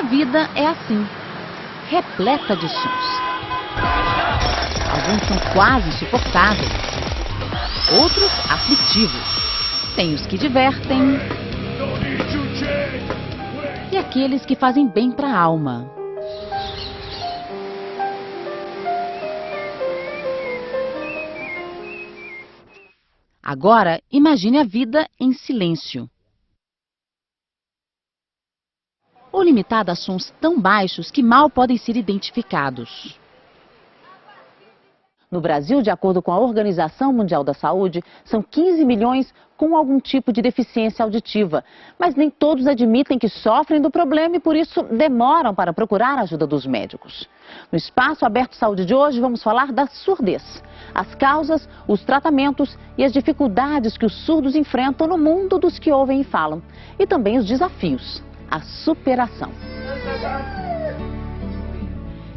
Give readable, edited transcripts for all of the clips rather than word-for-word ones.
vida é assim, repleta de sons. Alguns são quase insuportáveis, outros aflitivos. Tem os que divertem e aqueles que fazem bem para a alma. Agora, imagine a vida em silêncio. Ou limitada a sons tão baixos que mal podem ser identificados. No Brasil, de acordo com a Organização Mundial da Saúde, são 15 milhões com algum tipo de deficiência auditiva. Mas nem todos admitem que sofrem do problema e, por isso, demoram para procurar a ajuda dos médicos. No Espaço Aberto Saúde de hoje, vamos falar da surdez. As causas, os tratamentos e as dificuldades que os surdos enfrentam no mundo dos que ouvem e falam. E também os desafios, a superação.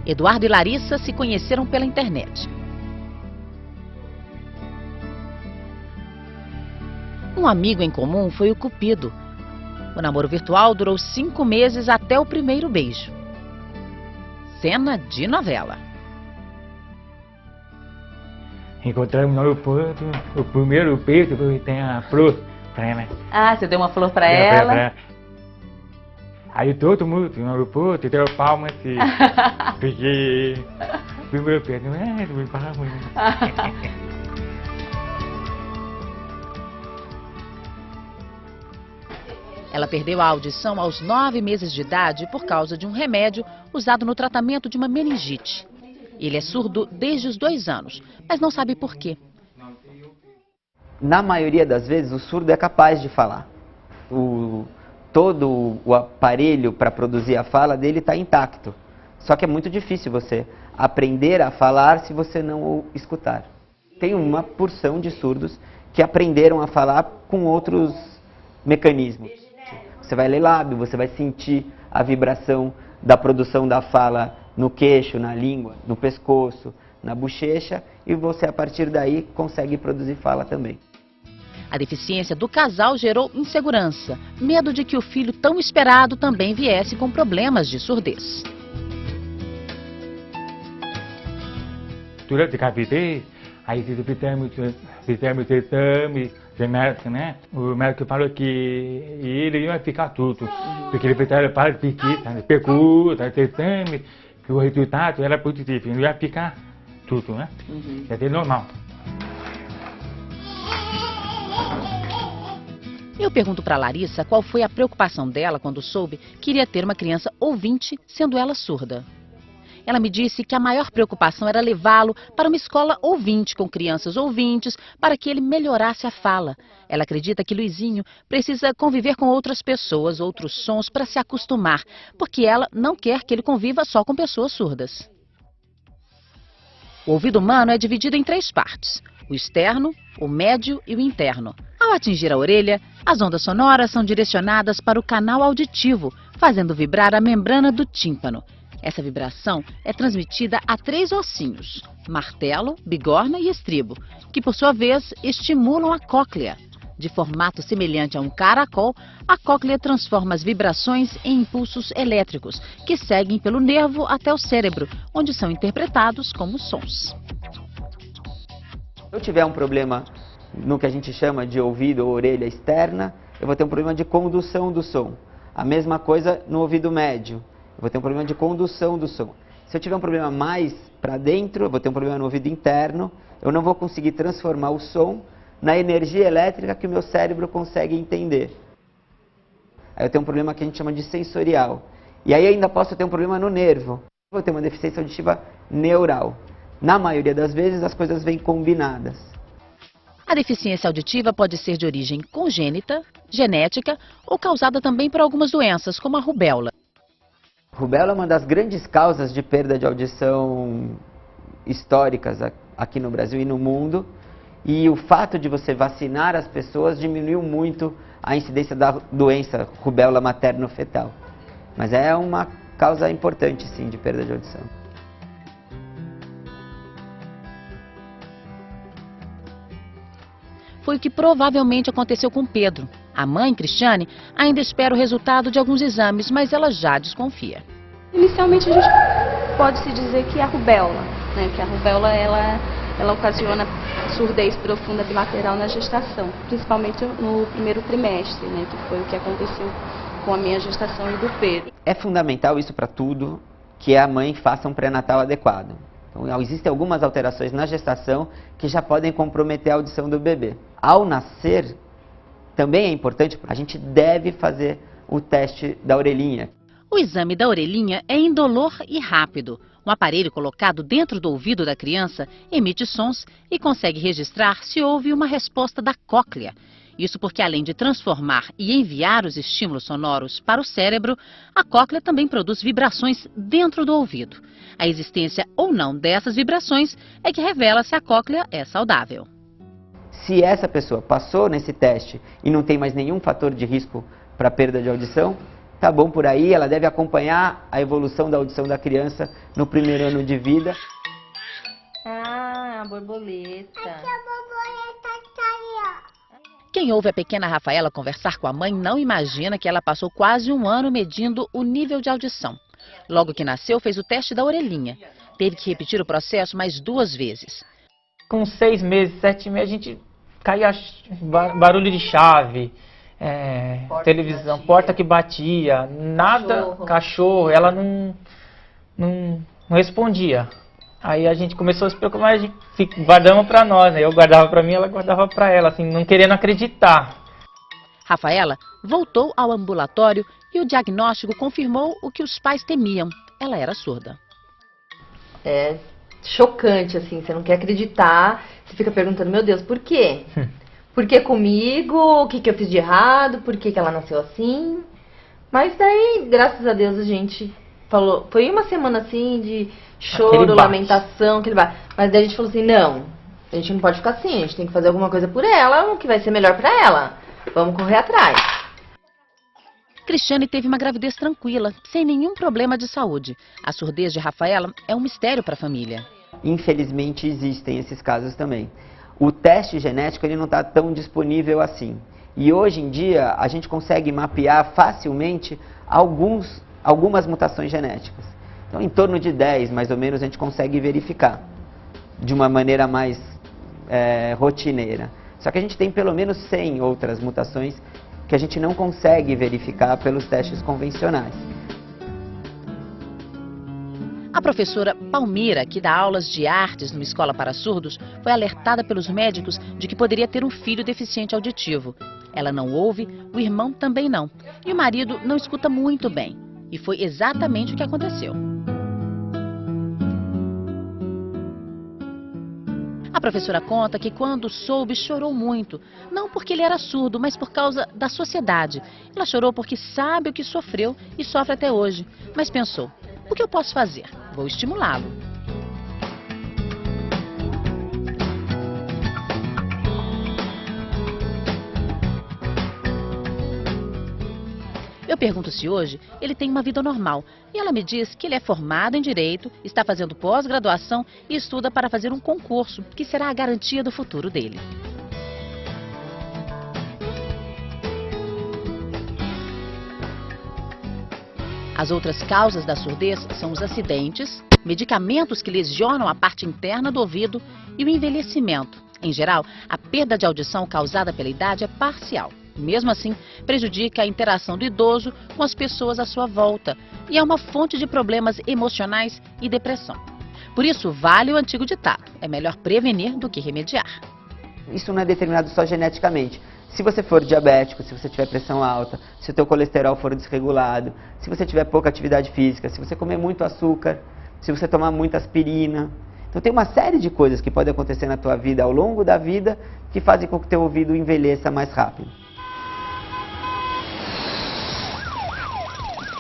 Eduardo e Larissa se conheceram pela internet. Um amigo em comum foi o Cupido. O namoro virtual durou 5 meses até o primeiro beijo. Cena de novela. Encontramos no aeroporto, o primeiro beijo, tem a flor pra ela. Ah, você deu uma flor pra ela? Aí todo mundo no aeroporto deu palma assim, porque o primeiro beijo, não me fala muito. Ela perdeu a audição aos 9 meses de idade por causa de um remédio usado no tratamento de uma meningite. Ele é surdo desde os 2 anos, mas não sabe por quê. Na maioria das vezes, o surdo é capaz de falar. Todo o aparelho para produzir a fala dele está intacto. Só que é muito difícil você aprender a falar se você não o escutar. Tem uma porção de surdos que aprenderam a falar com outros mecanismos. Você vai ler lábio, você vai sentir a vibração da produção da fala no queixo, na língua, no pescoço, na bochecha, e você, a partir daí, consegue produzir fala também. A deficiência do casal gerou insegurança, medo de que o filho tão esperado também viesse com problemas de surdez. Durante a gravidez, aí fizemos exame genético, né? O médico falou que ele ia ficar tudo, porque ele precisava para pesquisa, pergunta, exame, que o resultado era positivo, ele ia ficar tudo, né? Ia ser normal. Eu pergunto para Larissa qual foi a preocupação dela quando soube que iria ter uma criança ouvinte, sendo ela surda. Ela me disse que a maior preocupação era levá-lo para uma escola ouvinte com crianças ouvintes para que ele melhorasse a fala. Ela acredita que Luizinho precisa conviver com outras pessoas, outros sons para se acostumar, porque ela não quer que ele conviva só com pessoas surdas. O ouvido humano é dividido em 3 partes: o externo, o médio e o interno. Ao atingir a orelha, as ondas sonoras são direcionadas para o canal auditivo, fazendo vibrar a membrana do tímpano. Essa vibração é transmitida a 3 ossinhos, martelo, bigorna e estribo, que por sua vez estimulam a cóclea. De formato semelhante a um caracol, a cóclea transforma as vibrações em impulsos elétricos, que seguem pelo nervo até o cérebro, onde são interpretados como sons. Se eu tiver um problema no que a gente chama de ouvido ou orelha externa, eu vou ter um problema de condução do som. A mesma coisa no ouvido médio. Eu vou ter um problema de condução do som. Se eu tiver um problema mais para dentro, eu vou ter um problema no ouvido interno, eu não vou conseguir transformar o som na energia elétrica que o meu cérebro consegue entender. Aí eu tenho um problema que a gente chama de sensorial. E aí ainda posso ter um problema no nervo. Eu vou ter uma deficiência auditiva neural. Na maioria das vezes as coisas vêm combinadas. A deficiência auditiva pode ser de origem congênita, genética ou causada também por algumas doenças, como a rubéola. Rubéola é uma das grandes causas de perda de audição históricas aqui no Brasil e no mundo. E o fato de você vacinar as pessoas diminuiu muito a incidência da doença rubéola materno-fetal. Mas é uma causa importante, sim, de perda de audição. Foi o que provavelmente aconteceu com Pedro. A mãe, Cristiane, ainda espera o resultado de alguns exames, mas ela já desconfia. Inicialmente a gente pode-se dizer que é a rubéola, né? Que a rubéola ela ocasiona surdez profunda bilateral na gestação, principalmente no primeiro trimestre, né? Que foi o que aconteceu com a minha gestação e do Pedro. É fundamental isso para tudo, que a mãe faça um pré-natal adequado. Então, existem algumas alterações na gestação que já podem comprometer a audição do bebê. Ao nascer, também é importante, a gente deve fazer o teste da orelhinha. O exame da orelhinha é indolor e rápido. Um aparelho colocado dentro do ouvido da criança emite sons e consegue registrar se houve uma resposta da cóclea. Isso porque, além de transformar e enviar os estímulos sonoros para o cérebro, a cóclea também produz vibrações dentro do ouvido. A existência ou não dessas vibrações é que revela se a cóclea é saudável. Se essa pessoa passou nesse teste e não tem mais nenhum fator de risco para perda de audição, tá bom por aí, ela deve acompanhar a evolução da audição da criança no primeiro ano de vida. Ah, a borboleta. Aqui a borboleta tá aí, ó. Quem ouve a pequena Rafaela conversar com a mãe não imagina que ela passou quase um ano medindo o nível de audição. Logo que nasceu, fez o teste da orelhinha. Teve que repetir o processo mais 2 vezes. Com 6 meses, 7 meses, a gente caía barulho de chave, televisão, porta que batia, nada, cachorro, ela não respondia. Aí a gente começou a se preocupar, mas a gente guardamos para nós, né? Eu guardava para mim, ela guardava para ela, assim, não querendo acreditar. Rafaela voltou ao ambulatório e o diagnóstico confirmou o que os pais temiam. Ela era surda. É chocante, assim, você não quer acreditar, você fica perguntando, meu Deus, por quê? Por que comigo? O que eu fiz de errado? Por que ela nasceu assim? Mas daí, graças a Deus, a gente falou, foi uma semana assim de choro, lamentação, mas daí a gente falou assim, não, a gente não pode ficar assim, a gente tem que fazer alguma coisa por ela, o que vai ser melhor pra ela. Vamos correr atrás. Cristiane teve uma gravidez tranquila, sem nenhum problema de saúde. A surdez de Rafaela é um mistério para a família. Infelizmente existem esses casos também. O teste genético ele não está tão disponível assim. E hoje em dia a gente consegue mapear facilmente algumas mutações genéticas. Então em torno de 10 mais ou menos a gente consegue verificar de uma maneira mais rotineira. Só que a gente tem pelo menos 100 outras mutações que a gente não consegue verificar pelos testes convencionais. A professora Palmira, que dá aulas de artes numa escola para surdos, foi alertada pelos médicos de que poderia ter um filho deficiente auditivo. Ela não ouve, o irmão também não. E o marido não escuta muito bem. E foi exatamente o que aconteceu. A professora conta que quando soube, chorou muito. Não porque ele era surdo, mas por causa da sociedade. Ela chorou porque sabe o que sofreu e sofre até hoje. Mas pensou, o que eu posso fazer? Vou estimulá-lo. Eu pergunto se hoje ele tem uma vida normal. E ela me diz que ele é formado em Direito, está fazendo pós-graduação e estuda para fazer um concurso, que será a garantia do futuro dele. As outras causas da surdez são os acidentes, medicamentos que lesionam a parte interna do ouvido e o envelhecimento. Em geral, a perda de audição causada pela idade é parcial. Mesmo assim, prejudica a interação do idoso com as pessoas à sua volta e é uma fonte de problemas emocionais e depressão. Por isso, vale o antigo ditado, é melhor prevenir do que remediar. Isso não é determinado só geneticamente. Se você for diabético, se você tiver pressão alta, se o teu colesterol for desregulado, se você tiver pouca atividade física, se você comer muito açúcar, se você tomar muita aspirina. Então tem uma série de coisas que podem acontecer na tua vida ao longo da vida que fazem com que o teu ouvido envelheça mais rápido.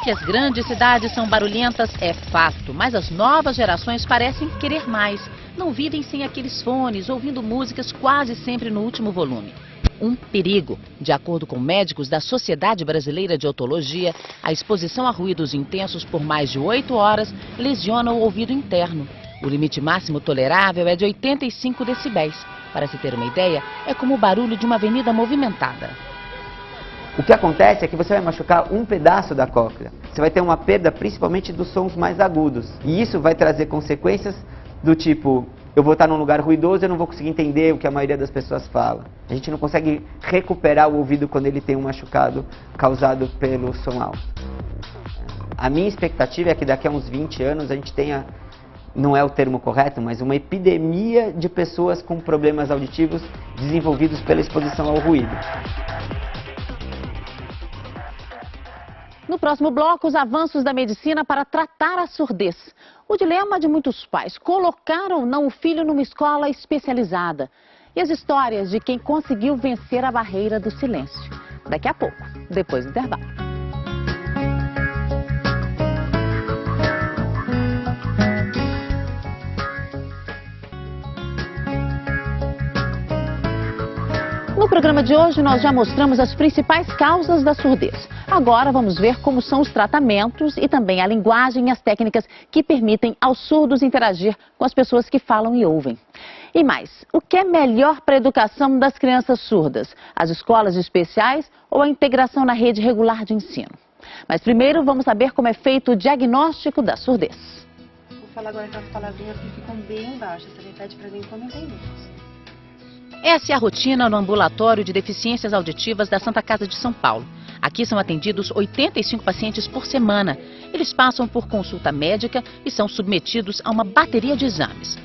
Que as grandes cidades são barulhentas é fato, mas as novas gerações parecem querer mais. Não vivem sem aqueles fones, ouvindo músicas quase sempre no último volume. Um perigo. De acordo com médicos da Sociedade Brasileira de Otologia, a exposição a ruídos intensos por mais de 8 horas lesiona o ouvido interno. O limite máximo tolerável é de 85 decibéis. Para se ter uma ideia, é como o barulho de uma avenida movimentada. O que acontece é que você vai machucar um pedaço da cóclea. Você vai ter uma perda principalmente dos sons mais agudos. E isso vai trazer consequências do tipo, eu vou estar num lugar ruidoso e eu não vou conseguir entender o que a maioria das pessoas fala. A gente não consegue recuperar o ouvido quando ele tem um machucado causado pelo som alto. A minha expectativa é que daqui a uns 20 anos a gente tenha, não é o termo correto, mas uma epidemia de pessoas com problemas auditivos desenvolvidos pela exposição ao ruído. No próximo bloco, os avanços da medicina para tratar a surdez. O dilema de muitos pais, colocar ou não o filho numa escola especializada. E as histórias de quem conseguiu vencer a barreira do silêncio. Daqui a pouco, depois do intervalo. No programa de hoje, nós já mostramos as principais causas da surdez. Agora vamos ver como são os tratamentos e também a linguagem e as técnicas que permitem aos surdos interagir com as pessoas que falam e ouvem. E mais, o que é melhor para a educação das crianças surdas? As escolas especiais ou a integração na rede regular de ensino? Mas primeiro vamos saber como é feito o diagnóstico da surdez. Vou falar agora aquelas palavrinhas que ficam bem baixas. Você repete para mim como entendemos. Essa é a rotina no ambulatório de deficiências auditivas da Santa Casa de São Paulo. Aqui são atendidos 85 pacientes por semana. Eles passam por consulta médica e são submetidos a uma bateria de exames.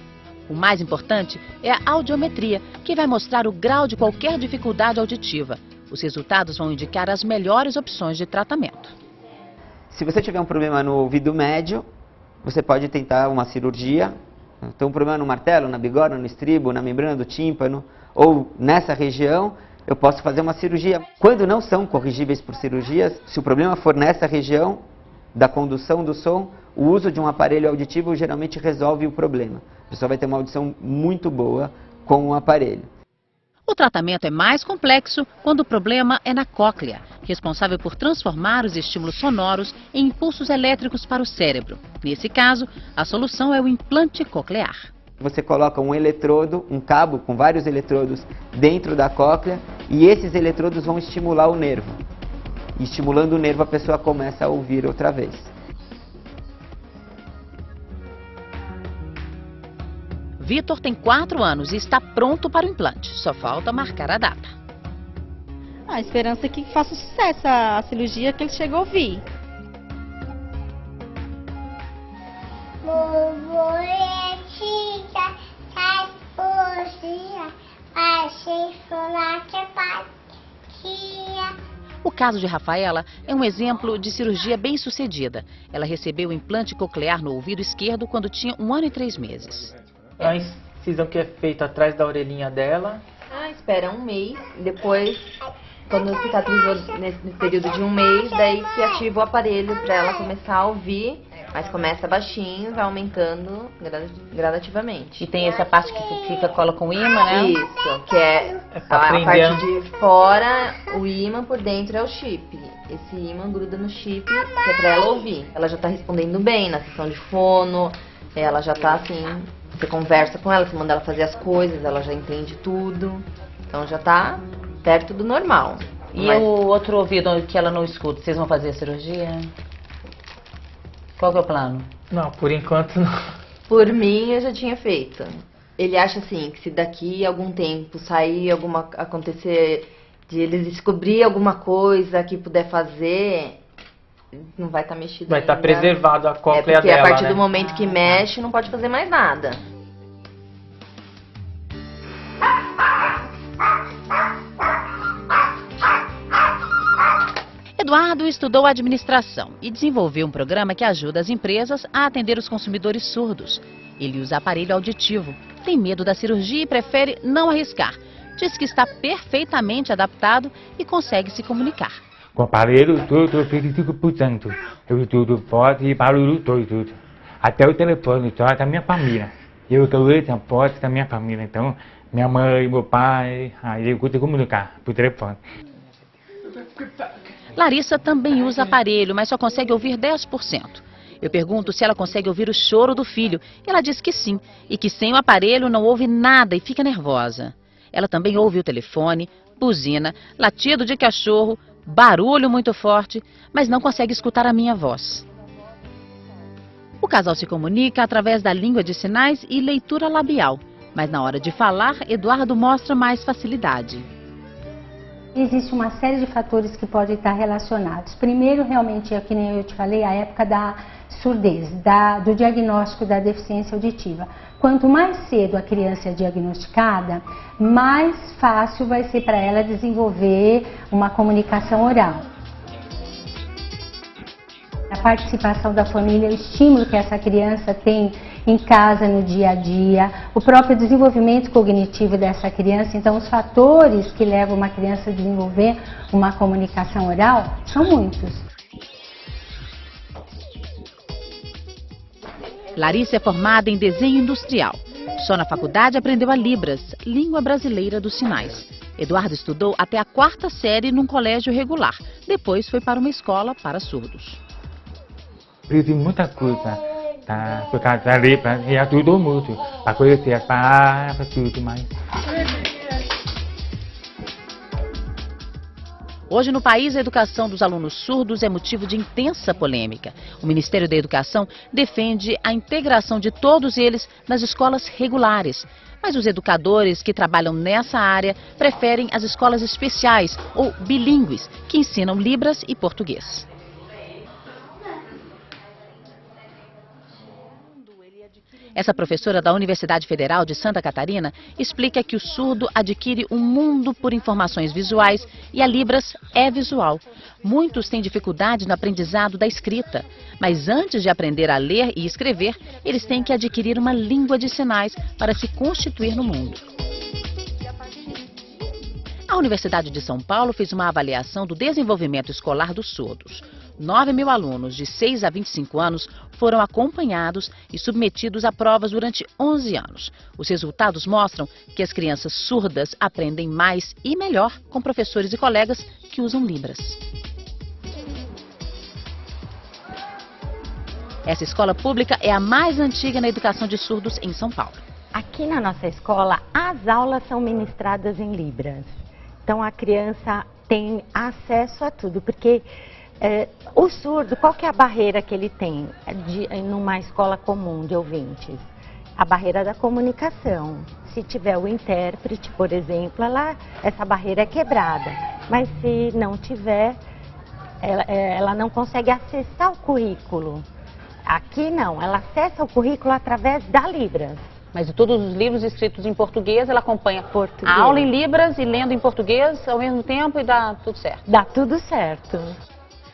O mais importante é a audiometria, que vai mostrar o grau de qualquer dificuldade auditiva. Os resultados vão indicar as melhores opções de tratamento. Se você tiver um problema no ouvido médio, você pode tentar uma cirurgia. Então, um problema no martelo, na bigorna, no estribo, na membrana do tímpano, ou nessa região, eu posso fazer uma cirurgia. Quando não são corrigíveis por cirurgias, se o problema for nessa região da condução do som, o uso de um aparelho auditivo geralmente resolve o problema. A pessoa vai ter uma audição muito boa com o aparelho. O tratamento é mais complexo quando o problema é na cóclea, responsável por transformar os estímulos sonoros em impulsos elétricos para o cérebro. Nesse caso, a solução é o implante coclear. Você coloca um eletrodo, um cabo com vários eletrodos dentro da cóclea e esses eletrodos vão estimular o nervo. E estimulando o nervo, a pessoa começa a ouvir outra vez. Vitor tem 4 anos e está pronto para o implante. Só falta marcar a data. A esperança é que faça sucesso a cirurgia que ele chegou a ouvir. O caso de Rafaela é um exemplo de cirurgia bem-sucedida. Ela recebeu o implante coclear no ouvido esquerdo quando tinha 1 ano e 3 meses. A incisão que é feita atrás da orelhinha dela. Espera 1 mês, depois, quando cicatrizou nesse período de 1 mês, daí se ativa o aparelho para ela começar a ouvir, mas começa baixinho, vai aumentando gradativamente. E tem essa parte que fica cola com imã, né? Isso, que é a parte de fora, o imã, por dentro é o chip. Esse imã gruda no chip, que é para ela ouvir. Ela já está respondendo bem na sessão de fono, ela já está assim... Você conversa com ela, você manda ela fazer as coisas, ela já entende tudo. Então já tá perto do normal. E o outro ouvido que ela não escuta, vocês vão fazer a cirurgia? Qual que é o plano? Não, por enquanto não. Por mim eu já tinha feito. Ele acha assim, que se daqui a algum tempo sair acontecer de ele descobrir alguma coisa que puder fazer... Não vai estar mexido. Vai estar preservado a cóclea dela, porque a partir né? do momento que mexe, não pode fazer mais nada. Eduardo estudou administração e desenvolveu um programa que ajuda as empresas a atender os consumidores surdos. Ele usa aparelho auditivo, tem medo da cirurgia e prefere não arriscar. Diz que está perfeitamente adaptado e consegue se comunicar. Com o aparelho, tudo feito 5%. Eu tudo forte e barulho todo. Até o telefone, só da minha família. Eu que uso a porta da minha família. Então, minha mãe, meu pai, aí eu consigo comunicar por telefone. Larissa também usa aparelho, mas só consegue ouvir 10%. Eu pergunto se ela consegue ouvir o choro do filho. Ela diz que sim, e que sem o aparelho não ouve nada e fica nervosa. Ela também ouve o telefone, buzina, latido de cachorro, barulho muito forte, mas não consegue escutar a minha voz. O casal se comunica através da língua de sinais e leitura labial, mas na hora de falar, Eduardo mostra mais facilidade. Existe uma série de fatores que podem estar relacionados. Primeiro, realmente, é que nem eu te falei, a época da surdez, do diagnóstico da deficiência auditiva. Quanto mais cedo a criança é diagnosticada, mais fácil vai ser para ela desenvolver uma comunicação oral. A participação da família, o estímulo que essa criança tem em casa, no dia a dia, o próprio desenvolvimento cognitivo dessa criança. Então, os fatores que levam uma criança a desenvolver uma comunicação oral são muitos. Larissa é formada em desenho industrial. Só na faculdade aprendeu a Libras, língua brasileira dos sinais. Eduardo estudou até a 4ª série num colégio regular. Depois foi para uma escola para surdos. Aprendi muita coisa, tá? Por causa da Libras, e ajudou muito a conhecer as palavras, tudo mais. Hoje, no país, a educação dos alunos surdos é motivo de intensa polêmica. O Ministério da Educação defende a integração de todos eles nas escolas regulares. Mas os educadores que trabalham nessa área preferem as escolas especiais ou bilíngues, que ensinam Libras e português. Essa professora da Universidade Federal de Santa Catarina explica que o surdo adquire um mundo por informações visuais e a Libras é visual. Muitos têm dificuldade no aprendizado da escrita, mas antes de aprender a ler e escrever, eles têm que adquirir uma língua de sinais para se constituir no mundo. A Universidade de São Paulo fez uma avaliação do desenvolvimento escolar dos surdos. 9.000 alunos de 6 a 25 anos foram acompanhados e submetidos a provas durante 11 anos. Os resultados mostram que as crianças surdas aprendem mais e melhor com professores e colegas que usam Libras. Essa escola pública é a mais antiga na educação de surdos em São Paulo. Aqui na nossa escola, as aulas são ministradas em Libras. Então a criança tem acesso a tudo, porque o surdo, qual que é a barreira que ele tem numa escola comum de ouvintes? A barreira da comunicação. Se tiver o intérprete, por exemplo, essa barreira é quebrada. Mas se não tiver, ela não consegue acessar o currículo. Aqui não, ela acessa o currículo através da Libras. Mas todos os livros escritos em português, ela acompanha a aula em Libras e lendo em português ao mesmo tempo e dá tudo certo? Dá tudo certo.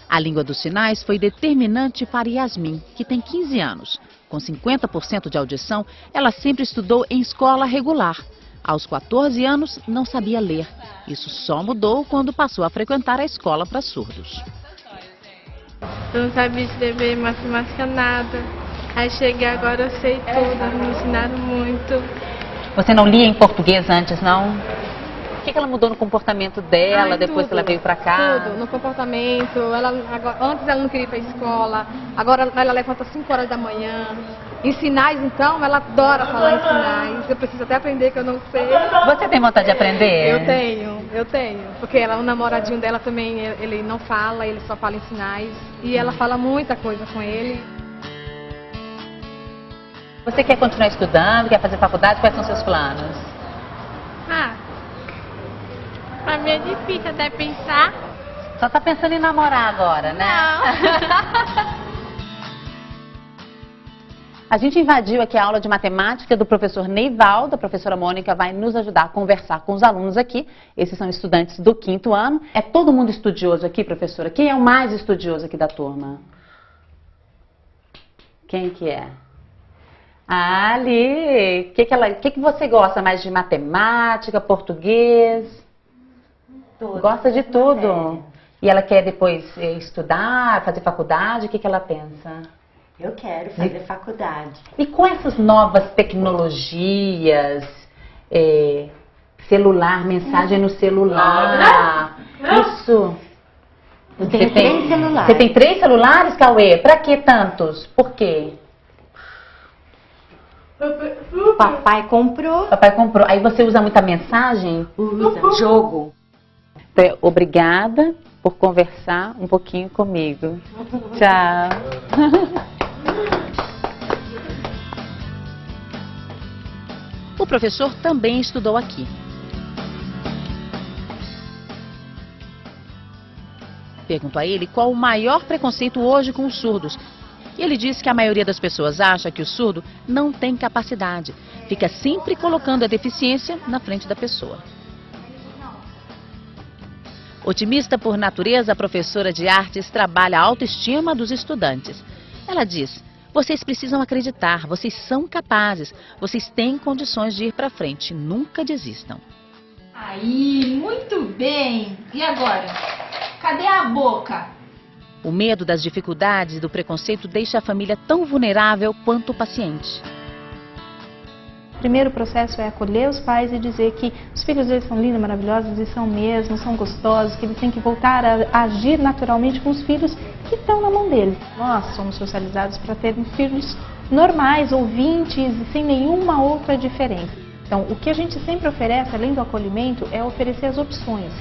A língua dos sinais foi determinante para Yasmin, que tem 15 anos. Com 50% de audição, ela sempre estudou em escola regular. Aos 14 anos, não sabia ler. Isso só mudou quando passou a frequentar a escola para surdos. Eu não sabia escrever matemática nada. Aí cheguei agora, eu sei tudo, me ensinaram muito. Você não lia em português antes, não? O que ela mudou no comportamento dela depois que ela veio pra cá? Tudo, no comportamento. Antes ela não queria ir pra escola, agora ela levanta às 5 horas da manhã. Em sinais, então, ela adora falar em sinais. Eu preciso até aprender, que eu não sei. Você tem vontade de aprender? Eu tenho. Porque o namoradinho dela também, ele não fala, ele só fala em sinais. E ela fala muita coisa com ele. Você quer continuar estudando, quer fazer faculdade? Quais são seus planos? Pra mim é difícil até pensar. Só tá pensando em namorar agora, né? Não. A gente invadiu aqui a aula de matemática do professor Neivaldo. A professora Mônica vai nos ajudar a conversar com os alunos aqui. Esses são estudantes do 5º ano. É todo mundo estudioso aqui, professora? Quem é o mais estudioso aqui da turma? Quem que é? Ali. O que você gosta mais de matemática, português? Tudo. Gosta de tudo. E ela quer depois estudar, fazer faculdade? O que ela pensa? Eu quero fazer faculdade. E com essas novas tecnologias, celular, mensagem no celular, isso... Eu tenho 3 celulares. Você tem 3 celulares, Cauê? Pra que tantos? Por quê? Papai comprou. Papai comprou. Aí você usa muita mensagem? Usa. Jogo. Obrigada. por conversar um pouquinho comigo. Tchau. O professor também estudou aqui. Pergunto a ele qual o maior preconceito hoje com os surdos. E ele disse que a maioria das pessoas acha que o surdo não tem capacidade. Fica sempre colocando a deficiência na frente da pessoa. Otimista por natureza, a professora de artes trabalha a autoestima dos estudantes. Ela diz: vocês precisam acreditar, vocês são capazes, vocês têm condições de ir para frente, nunca desistam. Aí, muito bem! E agora? Cadê a boca? O medo das dificuldades e do preconceito deixa a família tão vulnerável quanto o paciente. O primeiro processo é acolher os pais e dizer que os filhos deles são lindos, maravilhosos e são mesmo, são gostosos, que eles têm que voltar a agir naturalmente com os filhos que estão na mão deles. Nós somos socializados para termos filhos normais, ouvintes e sem nenhuma outra diferença. Então, o que a gente sempre oferece, além do acolhimento, é oferecer as opções.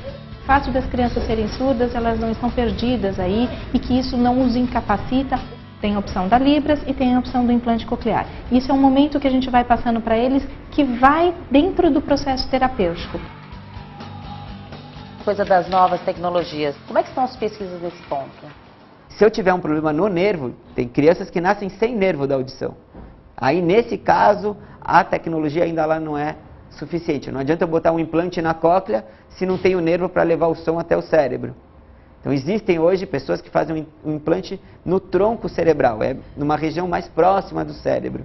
O fato das crianças serem surdas, elas não estão perdidas aí e que isso não os incapacita. Tem a opção da Libras e tem a opção do implante coclear. Isso é um momento que a gente vai passando para eles que vai dentro do processo terapêutico. Coisa das novas tecnologias. Como é que estão as pesquisas nesse ponto? Se eu tiver um problema no nervo, tem crianças que nascem sem nervo da audição. Aí, nesse caso, a tecnologia ainda lá não é suficiente. Não adianta eu botar um implante na cóclea se não tem o nervo para levar o som até o cérebro. Então, existem hoje pessoas que fazem um implante no tronco cerebral, numa região mais próxima do cérebro.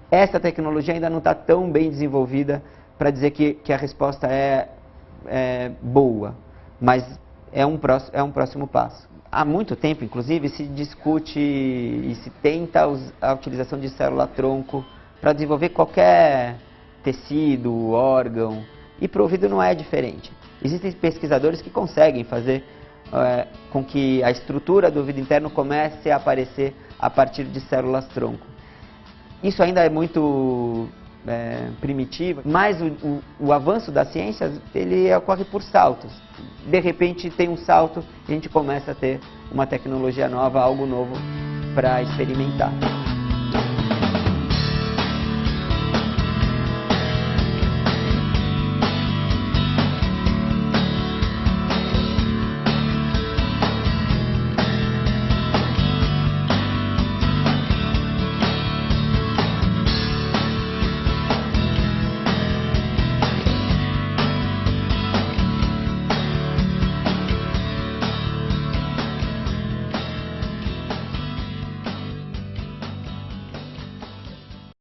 Essa tecnologia ainda não está tão bem desenvolvida para dizer que a resposta é boa, mas é um próximo passo. Há muito tempo, inclusive, se discute e se tenta a utilização de célula-tronco para desenvolver qualquer tecido, órgão, e para o ouvido não é diferente. Existem pesquisadores que conseguem fazer com que a estrutura do ouvido interno comece a aparecer a partir de células-tronco. Isso ainda é muito primitivo, mas o avanço da ciência ele ocorre por saltos. De repente tem um salto e a gente começa a ter uma tecnologia nova, algo novo para experimentar.